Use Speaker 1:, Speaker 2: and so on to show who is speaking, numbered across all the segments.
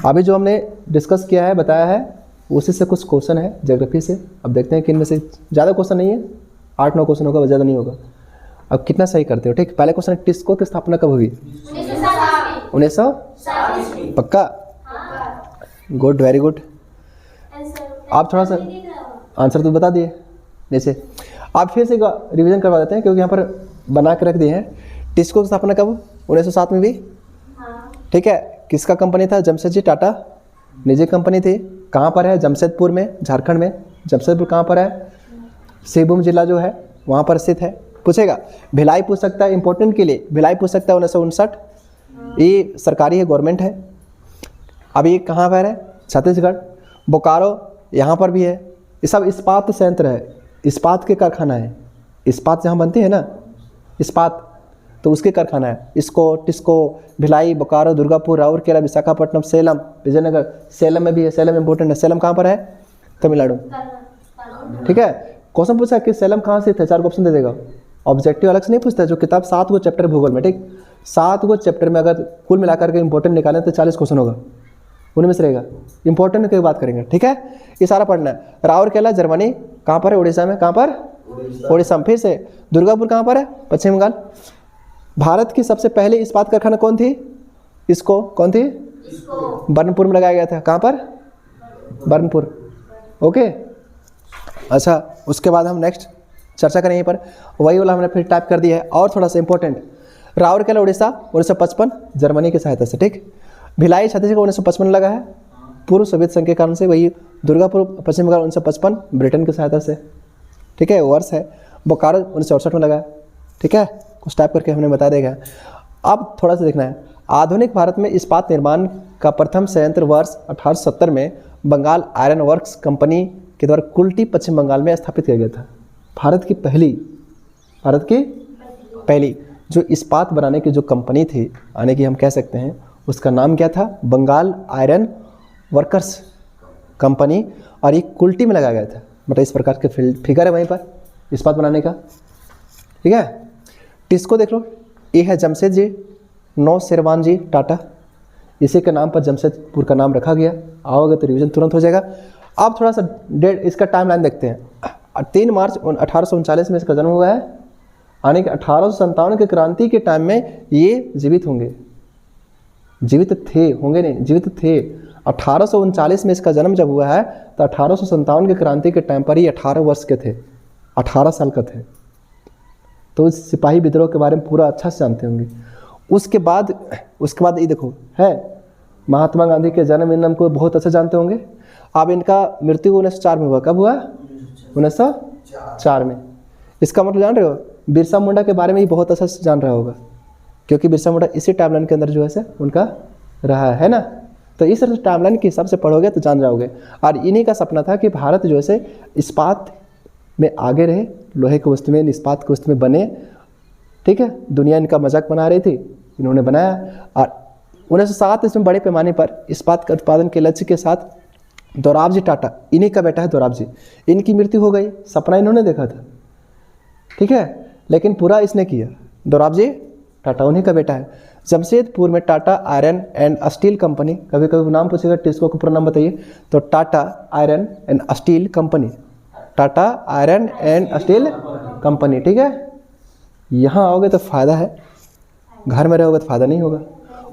Speaker 1: अभी जो हमने डिस्कस किया है, बताया है, उसी से कुछ क्वेश्चन है ज्योग्राफी से। अब देखते हैं कि इनमें से ज़्यादा क्वेश्चन नहीं है, 8-9 क्वेश्चन होगा, ज़्यादा नहीं होगा। अब कितना सही करते हो, ठीक। पहले क्वेश्चन, टिस्को की स्थापना कब हुई? 1900 पक्का? Good, very good. आप थोड़ा सा आंसर तो बता दिए। जैसे आप फिर से रिवीजन करवा देते हैं, क्योंकि यहाँ पर बना के रख दिए हैं। टिस्को की स्थापना कब? 1907 में भी, ठीक है। किसका कंपनी था? जमशेदजी टाटा, निजी कंपनी थी। कहाँ पर है? जमशेदपुर में, झारखंड में। जमशेदपुर कहाँ पर है? सिंहभूम जिला जो है वहाँ पर स्थित है। पूछेगा, भिलाई पूछ सकता है, इंपॉर्टेंट के लिए भिलाई पूछ सकता है। 1959, ये सरकारी है, गवर्नमेंट है। अब ये कहाँ पर है? छत्तीसगढ़। बोकारो यहाँ पर भी है। ये सब इस्पात संयंत्र है, इस्पात के कारखाना है। इस्पात जहाँ बनती है ना, इस्पात, तो उसके कारखाना है। इसको, टिस्को, भिलाई, बोकारो, दुर्गापुर, राउरकेला, विशाखापट्टनम, सेलम, विजयनगर। सेलम में भी है, सेलम इंपॉर्टेंट है। सेलम कहाँ पर है? तमिलनाडु, ठीक है। क्वेश्चन पूछा कि सेलम कहाँ से थे, 4 ऑप्शन दे देगा। ऑब्जेक्टिव अलग से नहीं पूछता, जो किताब 7 गो चैप्टर भूगोल में, ठीक। 7 गो चैप्टर में अगर कुल मिलाकर के इंपॉर्टेंट निकालें तो 40 क्वेश्चन होगा, उनमें से रहेगा। इंपॉर्टेंट की बात करेंगे, ठीक है। ये सारा पढ़ना है। राउरकेला जर्मनी कहाँ पर है? उड़ीसा में। कहाँ पर? उड़ीसा में। फिर से दुर्गापुर कहाँ पर है? पश्चिम बंगाल। भारत की सबसे पहले इस्पात कारखाना कौन थी? इसको कौन थी? बर्नपुर में लगाया गया था। कहाँ पर? बर्नपुर, ओके। अच्छा, उसके बाद हम नेक्स्ट चर्चा करें यहीं पर। वही वाला हमने फिर टाइप कर दिया है। और थोड़ा सा इंपॉर्टेंट, राउरकेला उड़ीसा 1955 जर्मनी की सहायता से, ठीक। भिलाई छत्तीसगढ़ 1955 लगा है, पूर्व सोवियत संघ के कारण से। वही दुर्गापुर पश्चिम बंगाल 1955 ब्रिटेन की सहायता से, ठीक है, वर्ष है। बोकारो 1968 में लगा है, ठीक है। कुछ टाइप करके हमने बता देगा। अब थोड़ा सा देखना है, आधुनिक भारत में इस्पात निर्माण का प्रथम संयंत्र वर्ष 1870 में बंगाल आयरन वर्क्स कंपनी के द्वारा कुल्टी पश्चिम बंगाल में स्थापित किया गया था। भारत की पहली जो इस्पात बनाने की जो कंपनी थी, यानी कि हम कह सकते हैं उसका नाम क्या था? Bengal Iron Workers Company. और ये कुल्टी में लगाया गया था। मतलब इस प्रकार के फिगर है वहीं पर इस्पात बनाने का, ठीक है। टिस्को देख लो, ये है जमशेदजी नौशेरवानजी टाटा, इसी के नाम पर जमशेदपुर का नाम रखा गया। आओगे तो रिवीजन तुरंत हो जाएगा। अब थोड़ा सा डेट, इसका टाइमलाइन देखते हैं। 3 मार्च 1839 में इसका जन्म हुआ है, यानी कि 1857 के क्रांति के टाइम में ये जीवित होंगे, जीवित थे, होंगे नहीं, जीवित थे। 1839 में इसका जन्म जब हुआ है तो 1857 के क्रांति के टाइम पर ही 18 वर्ष के थे, 18 साल का थे। तो इस सिपाही विद्रोह के बारे में पूरा अच्छा से जानते होंगे। उसके बाद ये देखो है, महात्मा गांधी के जन्म दिन को बहुत अच्छा जानते होंगे। अब इनका मृत्यु 1904 में हुआ। कब हुआ? 1904 में। इसका मतलब जान रहे हो, बिरसा मुंडा के बारे में ही बहुत अच्छा से जान रहा होगा, क्योंकि बिरसा मुंडा इसी टाइमलाइन के अंदर जो है उनका रहा है ना। तो इस टाइमलाइन के हिसाब से पढ़ोगे तो जान जाओगे। और इन्हीं का सपना था कि भारत जो है इस्पात में आगे रहे, लोहे की वस्तु में, इस्पात की वस्तु में बने, ठीक है। दुनिया इनका मजाक बना रही थी, इन्होंने बनाया। और 1907 इसमें बड़े पैमाने पर इस्पात का उत्पादन के लक्ष्य के साथ दोराबजी टाटा, इन्हीं का बेटा है दोराबजी, इनकी मृत्यु हो गई। सपना इन्होंने देखा था, ठीक है, लेकिन पूरा इसने किया। दोराबजी टाटा उन्हीं का बेटा है। जमशेदपुर में Tata iron and steel company, कभी कभी नाम पूछेगा टिस्को का पूरा नाम बताइए, तो Tata iron and steel company, Tata iron and steel company, ठीक है। यहाँ आओगे तो फ़ायदा है, घर में रहोगे तो फ़ायदा नहीं होगा।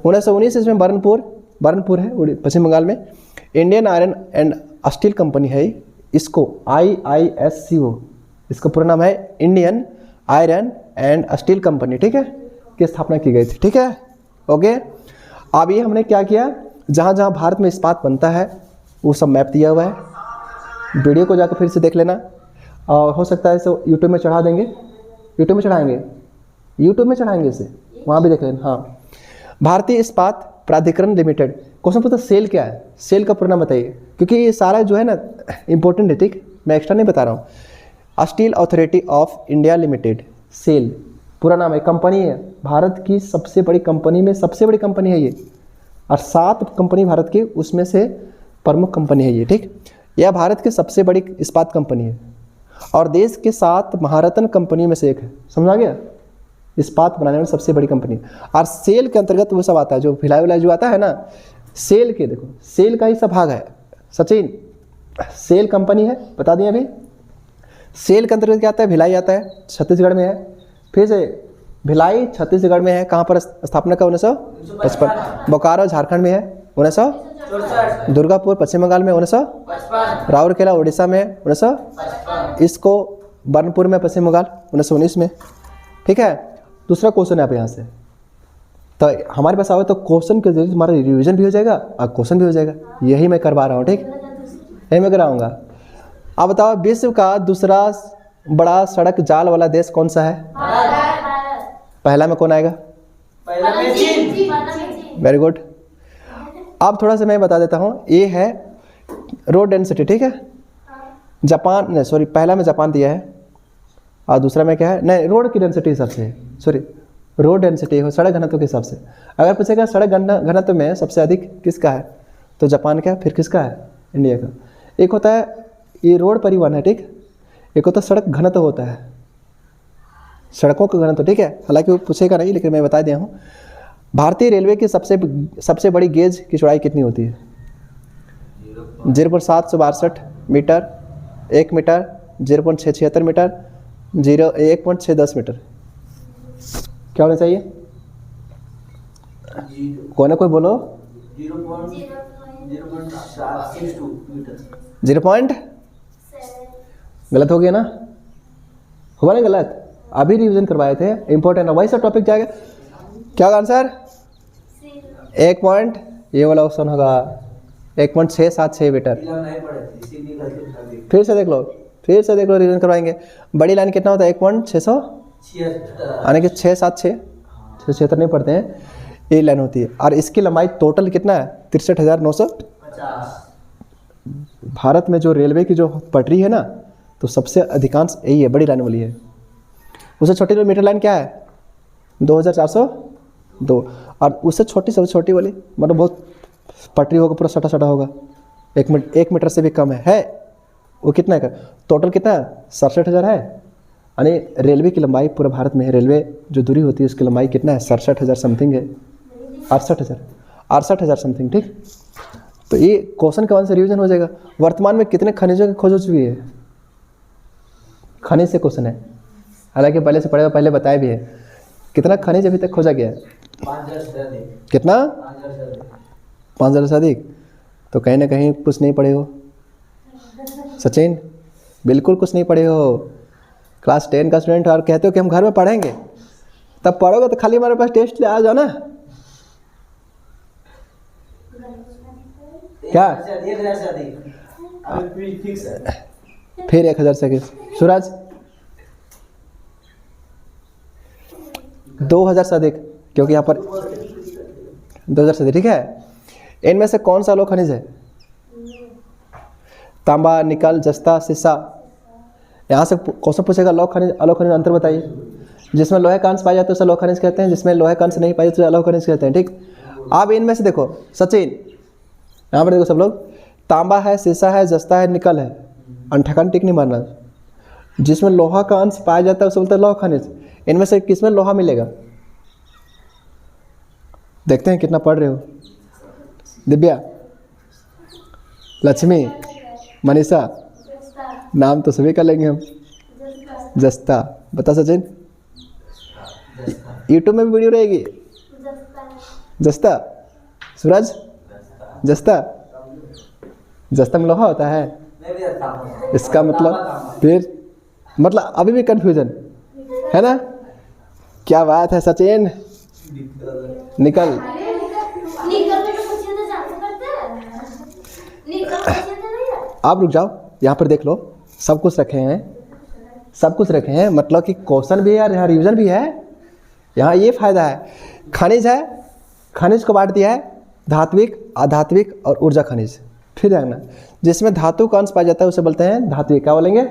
Speaker 1: 1919 इसमें बर्नपुर है पश्चिम बंगाल में, Indian iron and steel company है। इसको IISCO, इसका पूरा नाम है Indian iron and steel company, ठीक है, की स्थापना की गई थी, ठीक है, ओके। अब ये हमने क्या किया, जहाँ जहाँ भारत में इस्पात बनता है वो सब मैप दिया हुआ है। वीडियो को जाकर फिर से देख लेना, और हो सकता है इसे यूट्यूब में चढ़ा देंगे, यूट्यूब में चढ़ाएंगे इसे, वहाँ भी देख लेना। हाँ, भारतीय इस्पात प्राधिकरण लिमिटेड। क्वेश्चन पूछता सेल क्या है, सेल का पूरा नाम बताइए, क्योंकि ये सारा जो है ना इंपॉर्टेंट है, ठीक, मैं एक्स्ट्रा नहीं बता रहा हूँ। Steel Authority of India Limited, SAIL पूरा नाम है, कंपनी है, भारत की सबसे बड़ी कंपनी में सबसे बड़ी कंपनी है ये, और 7 कंपनी भारत की उसमें से प्रमुख कंपनी है ये, ठीक। यह भारत की सबसे बड़ी इस्पात कंपनी है और देश के 7 महारत्न कंपनियों में से एक है। समझ आ गया, इस्पात बनाने में सबसे बड़ी कंपनी। और सेल के अंतर्गत वो सब आता है, जो भिलाई विलाई जो आता है ना, सेल के देखो, सेल का ही सब भाग है सचिन, सेल कंपनी है बता दिए अभी। सेल के अंतर्गत क्या आता है, भिलाई आता है, छत्तीसगढ़ में है। फिर से भिलाई छत्तीसगढ़ में है, कहाँ पर स्थापना का 1955। बोकारो झारखंड में है 1964। दुर्गापुर पश्चिम बंगाल में 1955। राउरकेला उड़ीसा में 1955। इसको बर्नपुर में पश्चिम बंगाल 1919 में। ठीक है, दूसरा क्वेश्चन है आप यहाँ से, तो हमारे पास आओ तो क्वेश्चन के जरिए हमारा रिवीजन भी हो जाएगा और क्वेश्चन भी हो जाएगा। यही मैं करवा रहा हूँ, ठीक, यही मैं कराऊंगा। अब बताओ विश्व का दूसरा बड़ा सड़क जाल वाला देश कौन सा है? पहला में कौन आएगा? Very good. अब थोड़ा सा मैं बता देता हूँ, ये है रोड डेंसिटी, ठीक है। जापान नहीं, सॉरी, पहला में जापान दिया है और दूसरा में क्या है, नहीं, रोड की डेंसिटी हिसाब से, सॉरी, रोड डेंसिटी हो, सड़क घनत्व के हिसाब से। अगर पूछेगा सड़क घनत्व में सबसे अधिक किसका है, तो जापान का, फिर किसका है, इंडिया का। एक होता है ये रोड परिवहन है, ठीक, एक होता है सड़क घनत्व होता है, सड़कों का घनत्व, ठीक है। हालांकि वो पूछेगा नहीं, लेकिन मैं बता दिया हूँ। भारतीय रेलवे की सबसे बड़ी गेज की चौड़ाई कितनी होती है? 0.762 मीटर, 1 मीटर, 0.676 मीटर, 1.610 मीटर। क्या होना चाहिए? कोई ना कोई बोलो। 0. गलत हो गया ना, हुआ ना गलत? अभी रिवीजन करवाए थे, इंपॉर्टेंट है, वही सब टॉपिक जाएगा। क्या होगा आंसर? 1 पॉइंट, ये वाला ऑप्शन होगा 1.676 मीटर। फिर से देख लो, फिर से देख लो, रिवीजन करवाएंगे। बड़ी लाइन कितना होता है? 1.600, यानी कि 676 नहीं पढ़ते हैं, ये लाइन होती है। और इसकी लंबाई टोटल कितना है? 63,950। भारत में जो रेलवे की जो पटरी है ना, तो सबसे अधिकांश यही है, बड़ी लाइन वाली है। उससे छोटी मीटर लाइन क्या है? 2,402। और उससे छोटी, सबसे छोटी वाली, मतलब बहुत पटरी होगा, पूरा सटा सटा होगा, 1 मीटर से भी कम है वो कितना है? टोटल कितना है? 67,000 है। यानी रेलवे की लंबाई पूरे भारत में है, रेलवे जो दूरी होती है उसकी लंबाई कितना है? 67,000 समथिंग है, 68,000 समथिंग, ठीक। तो ये क्वेश्चन का आंसर रिवीजन हो जाएगा। वर्तमान में कितने खनिजों की खोज हो चुकी है? खनिज से क्वेश्चन है, हालांकि पहले से पढ़े, पहले बताया भी है। कितना खनिज अभी तक खोजा गया है? 5,000 से अधिक। कितना? 5,000 से अधिक। तो कहीं ना कहीं कुछ नहीं पढ़े हो सचिन, बिल्कुल कुछ नहीं पढ़े हो। क्लास 10 का स्टूडेंट और कहते हो कि हम घर में पढ़ेंगे, तब पढ़ोगे तो खाली हमारे पास टेस्ट ले आ जाओ ना। क्या? फिर 1,000 से सूरज 2,000 से अधिक, क्योंकि यहाँ पर 2,000 से अधिक, ठीक है। इनमें से कौन सा लोह खनिज है? तांबा, निकल, जस्ता, सीसा। यहाँ से क्वेश्चन पूछेगा लोह खनिज अलोह खनिज अंतर बताइए। जिसमें लोहे का अंश पाया जाता है उसे लोह खनिज कहते हैं, जिसमें लोहे का अंश नहीं पाया जाता है उसे अलोह खनिज कहते हैं, ठीक। अब इनमें से देखो सचिन, यहाँ पर देखो सब लोग, तांबा है, सीसा है, जस्ता है, निकल है, अंठकन टिक नहीं मारना। जिसमें लोहा का अंश पाया जाता है उसे बोलते हैं लोह खनिज। इनमें से किसमें लोहा मिलेगा? देखते हैं कितना पढ़ रहे हो। दिव्या, लक्ष्मी, मनीषा, नाम तो सभी का लेंगे हम। जस्ता, बता सचिन, यूट्यूब में भी वीडियो रहेगी। जस्ता, सूरज, जस्ता, जस्ता में लोहा होता है, इसका मतलब फिर मतलब अभी भी कंफ्यूजन है ना? क्या बात है सचिन, निकल। आप रुक जाओ, यहाँ पर देख लो, सब कुछ रखे हैं, सब कुछ रखे हैं, मतलब कि क्वेश्चन भी है और यहाँ रिवीजन भी है। यहाँ ये फायदा है। खनिज है, खनिज को बांट दिया है धात्विक, अधात्विक और ऊर्जा खनिज। फिर देखना, जिसमें धातु का अंश पाया जाता है उसे बोलते हैं धात्विक, क्या बोलेंगे?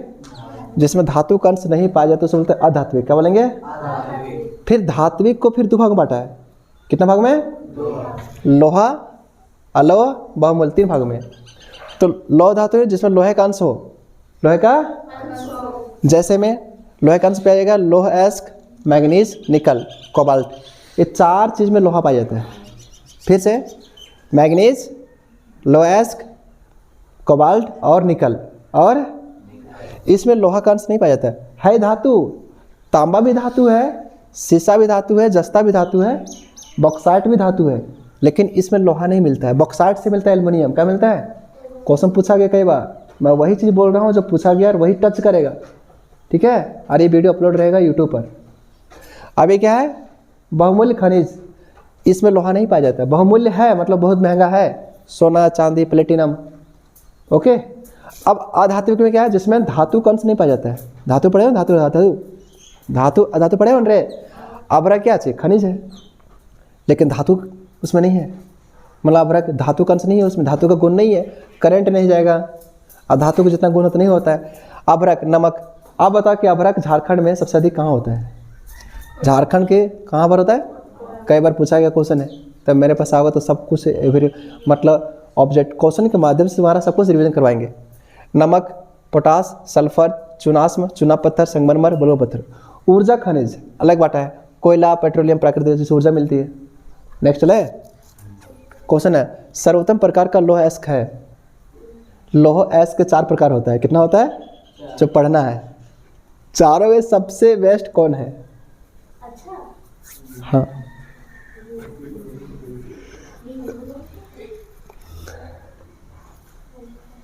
Speaker 1: जिसमें धातु का अंश नहीं पाया जाता उसे बोलते हैं अधात्विक, क्या बोलेंगे? फिर धात्विक को फिर 2 भाग में बांटा है। कितना भाग में? 2। लोहा, अलोह, बहुमूल, 3 भाग में। तो लौह धातु है जिसमें लोहे का अंश हो, लोहे का, जैसे में लोहे का अंश पाया जाएगा लोह एस्क, मैग्नीज, निकल, कोबाल्ट। ये 4 चीज़ में लोहा पाया जाता है। फिर से मैग्नीज, लोएस्क, कोबाल्ट और निकल। और इसमें लोहा का अंश नहीं पाया जाता है धातु। तांबा भी धातु है, सीसा भी धातु है, जस्ता भी धातु है, बॉक्साइट भी धातु है, लेकिन इसमें लोहा नहीं मिलता है। बॉक्साइट से मिलता है एल्युमिनियम। क्या मिलता है? क्वेश्चन पूछा गया कई बार, मैं वही चीज़ बोल रहा हूँ जो पूछा गया और वही टच करेगा, ठीक है। और ये वीडियो अपलोड रहेगा यूट्यूब पर। अब ये क्या है? बहुमूल्य खनिज। इसमें लोहा नहीं पाया जाता है। बहुमूल्य है मतलब बहुत महंगा है, सोना, चांदी, प्लेटिनम, ओके। अब अधातुक में क्या है? जिसमें धातु का अंश नहीं पाया जाता है। धातु पढ़े हो? धातु धातु धातु धातु पढ़े हो रे? अभ्रक क्या है? खनिज है, लेकिन धातु उसमें नहीं है। मतलब अभ्रक धातु का अंश नहीं है, उसमें धातु का गुण नहीं है, करंट नहीं जाएगा। और धातु का जितना गुण उतना नहीं होता है। अभ्रक, नमक। आप बताओ कि अभ्रक झारखंड में सबसे अधिक कहाँ होता है? झारखंड के कहाँ पर होता है? कई बार पूछा गया क्वेश्चन है, तो मेरे पास आओगे तो सब कुछ मतलब ऑब्जेक्ट क्वेश्चन के माध्यम से तुम्हारा सब कुछ रिवीजन करवाएंगे। नमक, पोटास, सल्फर, चुनास्म, चुना पत्थर, संगमरमर, बलुआ पत्थर। ऊर्जा खनिज अलग बाटा है। कोयला, पेट्रोलियम, प्राकृतिक जिससे ऊर्जा मिलती है। नेक्स्ट है क्वेश्चन है, सर्वोत्तम प्रकार का लौह अयस्क है। लौह अयस्क के 4 प्रकार होता है। कितना होता है? जो पढ़ना है। चारों में सबसे बेस्ट कौन है? हाँ,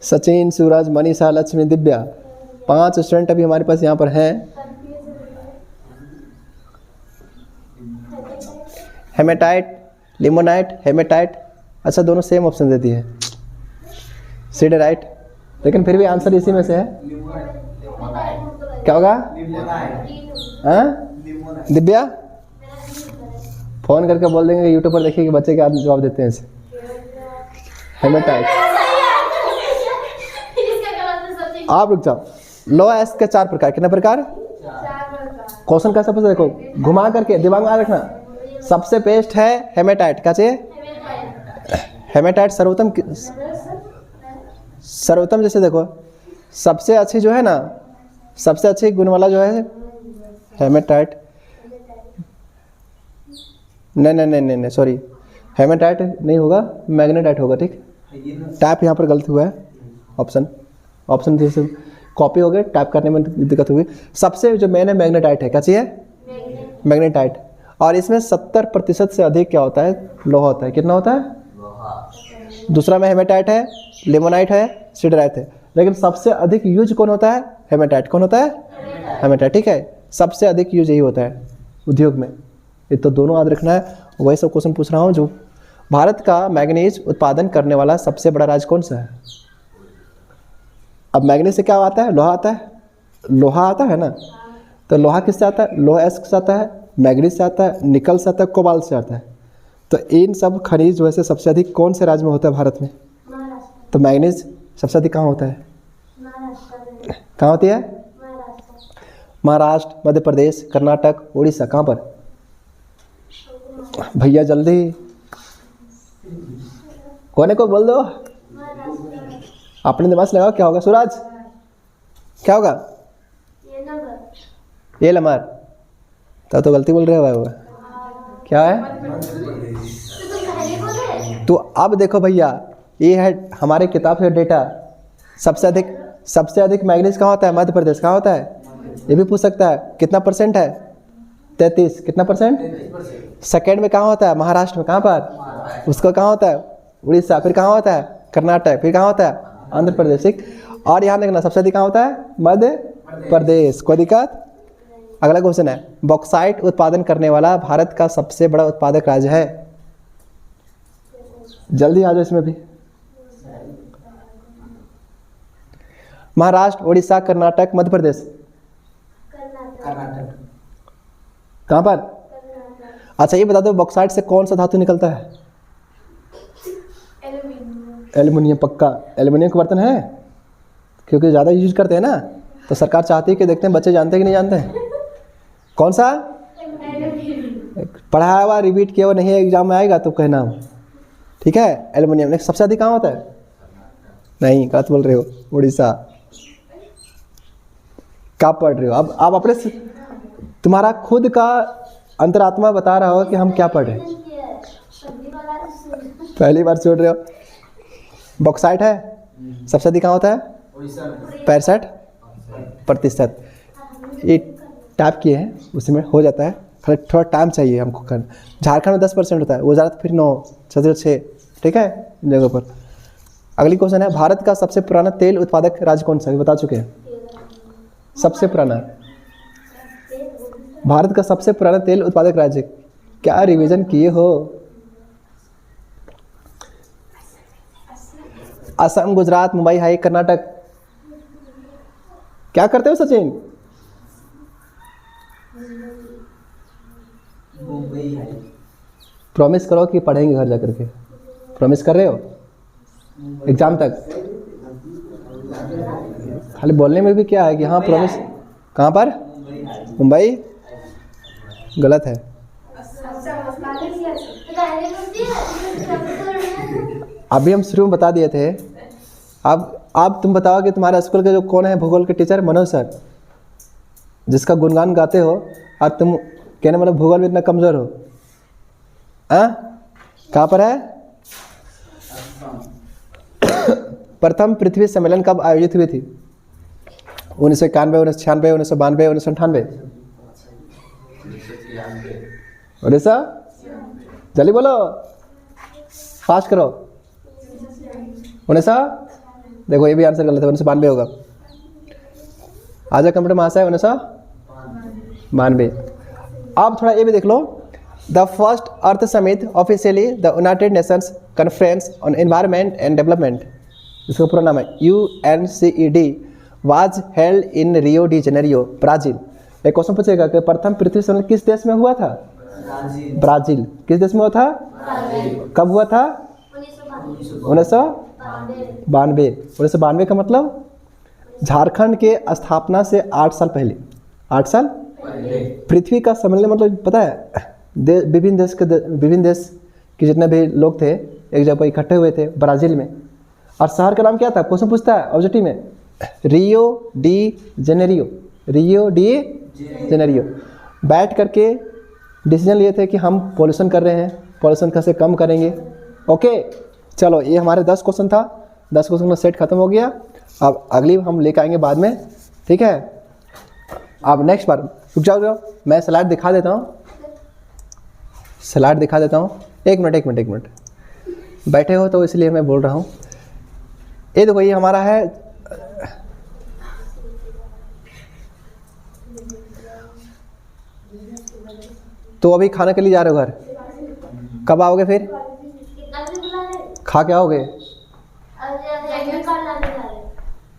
Speaker 1: सचिन, सूरज, मनीषा, लक्ष्मी, दिव्या, 5 स्टूडेंट अभी हमारे पास यहाँ पर हैं। Haematite, limonite, haematite. अच्छा, दोनों सेम ऑप्शन देती है, सिडराइट, लेकिन फिर भी आंसर इसी में से है। क्या होगा? हाँ, दिव्या फोन करके बोल देंगे यूट्यूब पर, देखिए कि बच्चे क्या जवाब देते हैं इसे। हेमेटाइट। आप रुक जाओ। लौह अयस्क के 4 प्रकार। कितने प्रकार? क्वेश्चन कैसे पूछा देखो, घुमा करके दिमाग में रखना। सबसे बेस्ट है हेमेटाइट। क्या चाहिए? हेमेटाइट सर्वोत्तम। सर्वोत्तम जैसे देखो, सबसे अच्छी जो है ना, सबसे अच्छी गुण वाला जो है हेमेटाइट। नहीं, सॉरी, हेमेटाइट नहीं होगा, मैग्नेटाइट होगा, ठीक। टाइप यहाँ पर गलत हुआ है। ऑप्शन जैसे कॉपी हो गए, टाइप करने में दिक्कत हुई। सबसे जो मेन है मैग्नेटाइट है। क्या चाहिए? मैग्नेटाइट। और इसमें 70% से अधिक क्या होता है? लोहा होता है। कितना होता है? दूसरा में हेमेटाइट है, लिमोनाइट है, सिडराइट है, लेकिन सबसे अधिक यूज कौन होता है? हेमेटाइट। कौन होता है? हेमेटाइट, ठीक है। सबसे अधिक यूज यही होता है उद्योग में। ये तो दोनों याद रखना है। वही सब क्वेश्चन पूछ रहा हूँ। जो भारत का मैग्नीज उत्पादन करने वाला सबसे बड़ा राज्य कौन सा है? अब मैग्नीज से क्या आता है? लोहा आता है। लोहा आता है ना, तो लोहा किससे आता है? लोहा अयस्क से आता है, मैग्नीज से आता है, निकल से आता है, कोबाल्ट से आता है। तो इन सब खनिज वैसे सबसे अधिक कौन से राज्य में होता है भारत में? तो मैग्नीज सबसे अधिक कहाँ होता है? कहाँ होती है? महाराष्ट्र, मध्य प्रदेश, कर्नाटक, उड़ीसा। कहाँ पर भैया? जल्दी कोने को बोल दो, अपने दिमाग से लगाओ। क्या होगा सूरज? क्या होगा? ये नंबर। तब तो गलती बोल रहे हो भाई। होगा क्या है? तो अब देखो भैया, ये है हमारे किताब से डेटा। सबसे अधिक मैग्नीज कहाँ होता है? मध्य प्रदेश। कहाँ होता है? ये भी पूछ सकता है। कितना परसेंट है? 33। कितना परसेंट? सेकेंड में कहाँ होता है? महाराष्ट्र में। कहाँ पर? उसको कहाँ होता है? उड़ीसा। फिर कहाँ होता है? कर्नाटक। फिर कहाँ होता है? आंध्र प्रदेश, ठीक। और यहाँ देखना सबसे अधिक कहाँ होता है? मध्य प्रदेश। कोई दिक्कत? अगला क्वेश्चन है, बॉक्साइट उत्पादन करने वाला भारत का सबसे बड़ा उत्पादक राज्य है। जल्दी आ जाओ इसमें भी। महाराष्ट्र, उड़ीसा, कर्नाटक, मध्य प्रदेश। कहाँ पर? अच्छा, ये बता दो बॉक्साइट से कौन सा धातु निकलता है? एल्युमिनियम। पक्का एल्युमिनियम के बर्तन है, क्योंकि ज़्यादा यूज करते हैं ना, तो सरकार चाहती है कि देखते हैं बच्चे जानते हैं कि नहीं जानते हैं। कौन सा? पढ़ाया हुआ रिपीट किया हुआ नहीं है, एग्जाम में आएगा तो कहना, ठीक है। एल्युमिनियम। नेक्स्ट सबसे अधिक कहाँ होता है? नहीं, गलत बोल रहे हो, उड़ीसा। क्या पढ़ रहे हो? अब आप अपने तुम्हारा खुद का अंतरात्मा बता रहा होगा कि हम क्या पढ़ रहे हैं। पहली बार छोड़ रहे हो। बॉक्साइट है, सबसे अधिक कहाँ होता है? 65%। ये टाइप किए हैं, उसमें हो जाता है, खाली थोड़ा टाइम चाहिए हमको करना। झारखंड में 10% होता है, वो ज़्यादा फिर 9, 6, ठीक है इन जगह पर। अगली क्वेश्चन है, भारत का सबसे पुराना तेल उत्पादक राज्य कौन सा है? बता चुके हैं। सबसे पुराना, भारत का सबसे पुराना तेल उत्पादक राज्य, क्या रिवीजन किए हो? असम, गुजरात, मुंबई हाई, कर्नाटक। क्या करते हो सचिन? प्रॉमिस करो कि पढ़ेंगे घर जाकर के। प्रॉमिस कर रहे हो एग्जाम तक? खाली बोलने में भी क्या है कि हाँ प्रॉमिस। कहाँ पर? मुंबई? गलत है। अभी हम शुरू में बता दिए थे। अब तुम बताओ कि तुम्हारे स्कूल के जो कौन है भूगोल के टीचर? मनोज सर, जिसका गुणगान गाते हो, और तुम कहने मतलब भूगोल में इतना कमज़ोर हो। कहाँ पर है? प्रथम पृथ्वी सम्मेलन कब आयोजित हुई थी? 1991, 1996, 1992, 1998? 1900? जल्दी बोलो, फास्ट करो। 1900? देखो ये भी आंसर गलत है, 1992 होगा। आजा कंप्यूटर महाशय, 1992। अब थोड़ा ये भी देख लो। The first Earth Summit officially the United Nations Conference on Environment and Development, इसका पूरा नाम है UNCED, was held in Rio de Janeiro, Brazil. एक क्वेश्चन पूछेगा कि प्रथम पृथ्वी सम्मेलन किस देश में हुआ था? ब्राजील। किस देश में हुआ था? कब हुआ था? 1992। 1992 का मतलब झारखंड के स्थापना से 8 साल पहले। 8 साल पृथ्वी का सम्मेलन मतलब पता है? विभिन्न देश के जितने भी लोग थे एक जगह पर इकट्ठे हुए थे ब्राज़ील में। और शहर का नाम क्या था? क्वेश्चन पूछता है ऑब्जेक्टिव में, रियो डी जेनेरियो। रियो डी जेनेरियो। बैठ करके डिसीजन लिए थे कि हम पॉल्यूशन कर रहे हैं, पॉल्यूशन कैसे कम करेंगे। ओके चलो, ये हमारे 10 क्वेश्चन था। 10 क्वेश्चन का सेट खत्म हो गया। अब अगली हम लेकर आएंगे बाद में, ठीक है? अब नेक्स्ट बार रुक जाओ, मैं स्लाइड दिखा देता हूँ। स्लाइड दिखा देता हूँ। एक मिनट बैठे हो तो इसलिए मैं बोल रहा हूँ। ये देखो, ये हमारा है तो अभी खाने के लिए जा रहे हो घर? कब आओगे फिर? खा के आओगे?